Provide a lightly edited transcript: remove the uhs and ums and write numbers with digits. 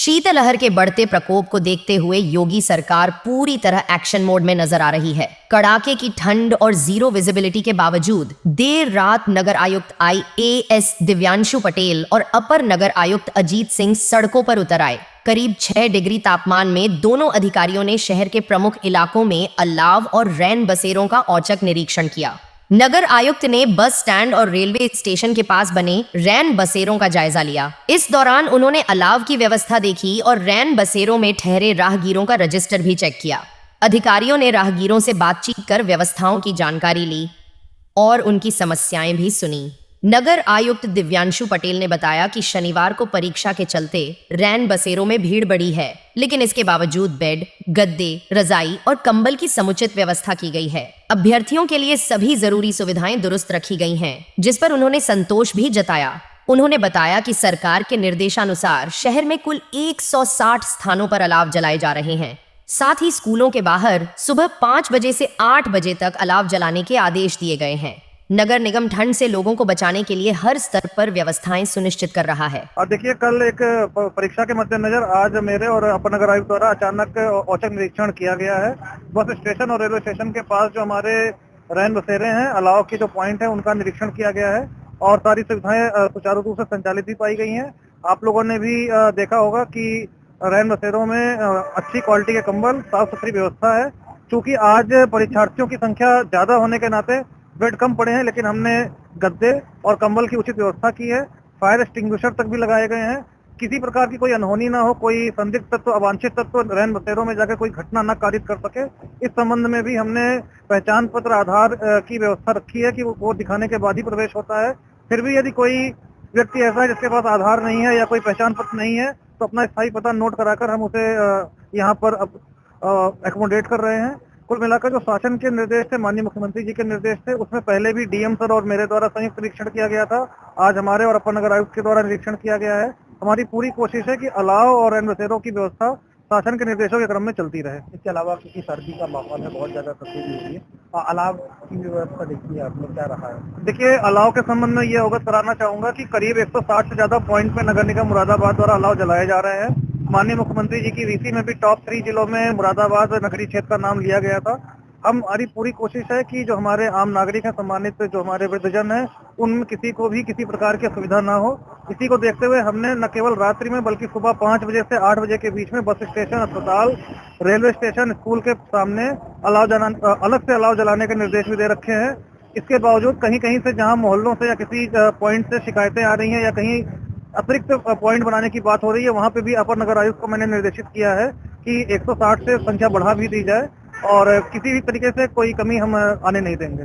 शीतलहर के बढ़ते प्रकोप को देखते हुए योगी सरकार पूरी तरह एक्शन मोड में नजर आ रही है। कड़ाके की ठंड और जीरो विजिबिलिटी के बावजूद देर रात नगर आयुक्त IAS दिव्यांशु पटेल और अपर नगर आयुक्त अजीत सिंह सड़कों पर उतर आए। करीब 6 डिग्री तापमान में दोनों अधिकारियों ने शहर के प्रमुख इलाकों में अलाव और रैन बसेरों का औचक निरीक्षण किया। नगर आयुक्त ने बस स्टैंड और रेलवे स्टेशन के पास बने रैन बसेरों का जायजा लिया। इस दौरान उन्होंने अलाव की व्यवस्था देखी और रैन बसेरों में ठहरे राहगीरों का रजिस्टर भी चेक किया। अधिकारियों ने राहगीरों से बातचीत कर व्यवस्थाओं की जानकारी ली और उनकी समस्याएं भी सुनी। नगर आयुक्त दिव्यांशु पटेल ने बताया कि शनिवार को परीक्षा के चलते रैन बसेरों में भीड़ बढ़ी है, लेकिन इसके बावजूद बेड, गद्दे, रजाई और कंबल की समुचित व्यवस्था की गई है। अभ्यर्थियों के लिए सभी जरूरी सुविधाएं दुरुस्त रखी गई हैं, जिस पर उन्होंने संतोष भी जताया। उन्होंने बताया कि सरकार के निर्देशानुसार शहर में कुल 160 स्थानों पर अलाव जलाए जा रहे हैं। साथ ही स्कूलों के बाहर सुबह 5 बजे से 8 बजे तक अलाव जलाने के आदेश दिए गए हैं। नगर निगम ठंड से लोगों को बचाने के लिए हर स्तर पर व्यवस्थाएं सुनिश्चित कर रहा है। और देखिए, कल एक परीक्षा के मद्देनजर आज मेरे और अपर नगर आयुक्त द्वारा अचानक औचक निरीक्षण किया गया है। बस स्टेशन और रेलवे स्टेशन के पास जो हमारे रैन बसेरे हैं, अलाव के जो पॉइंट है, उनका निरीक्षण किया गया है और सारी सुविधाएं सुचारू रूप से संचालित भी पाई गई हैं। आप लोगों ने भी देखा होगा कि रैन बसेरों में अच्छी क्वालिटी के कंबल, साफ सुथरी व्यवस्था है। चूंकि आज परीक्षार्थियों की संख्या ज्यादा होने के नाते बेड कम पड़े हैं, लेकिन हमने गद्दे और कंबल की उचित व्यवस्था की है। फायर एक्सटिंग्विशर तक भी लगाए गए हैं। किसी प्रकार की कोई अनहोनी ना हो, कोई संदिग्ध तत्व, अवांछित तत्व रैन बसेरों में जाकर कोई घटना न कारित कर सके, इस संबंध में भी हमने पहचान पत्र, आधार की व्यवस्था रखी है कि वो दिखाने के बाद ही प्रवेश होता है। फिर भी यदि कोई व्यक्ति ऐसा है जिसके पास आधार नहीं है या कोई पहचान पत्र नहीं है, तो अपना स्थायी पता नोट कराकर हम उसे यहाँ पर एकोमोडेट कर रहे हैं। कुल मिलाकर जो शासन के निर्देश थे, माननीय मुख्यमंत्री जी के निर्देश थे, उसमें पहले भी DM सर और मेरे द्वारा संयुक्त निरीक्षण किया गया था। आज हमारे और अपर नगर आयुक्त के द्वारा निरीक्षण किया गया है। हमारी पूरी कोशिश है कि अलाव और रैन बसेरों की व्यवस्था शासन के निर्देशों के क्रम में चलती रहे। इसके अलावा क्योंकि सर्दी का माहौल है, बहुत ज्यादा तकलीफ हो रही है, अलाव की व्यवस्था देखिए आपने क्या रहा है। देखिए, अलाव के संबंध में ये अवगत कराना चाहूंगा कि करीब 160 से ज्यादा पॉइंट में नगर निगम मुरादाबाद द्वारा अलाव जलाए जा रहे हैं। माननीय मुख्यमंत्री जी की VC में भी टॉप 3 जिलों में मुरादाबाद नगरीय क्षेत्र का नाम लिया गया था। हमारी पूरी कोशिश है कि जो हमारे आम नागरिक हैं, सम्मानित जो हमारे वृद्धजन हैं, उनमें किसी को भी किसी प्रकार की असुविधा ना हो। इसी को देखते हुए हमने न केवल रात्रि में बल्कि सुबह 5 बजे से 8 बजे के बीच में बस स्टेशन, अस्पताल, रेलवे स्टेशन, स्कूल के सामने अलग से अलाव जलाने के निर्देश भी दे रखे हैं। इसके बावजूद कहीं कहीं से जहां मोहल्लों से या किसी पॉइंट से शिकायतें आ रही हैं या कहीं अतिरिक्त पॉइंट बनाने की बात हो रही है, वहां पे भी अपर नगर आयुक्त को मैंने निर्देशित किया है कि 160 से संख्या बढ़ा भी दी जाए और किसी भी तरीके से कोई कमी हम आने नहीं देंगे।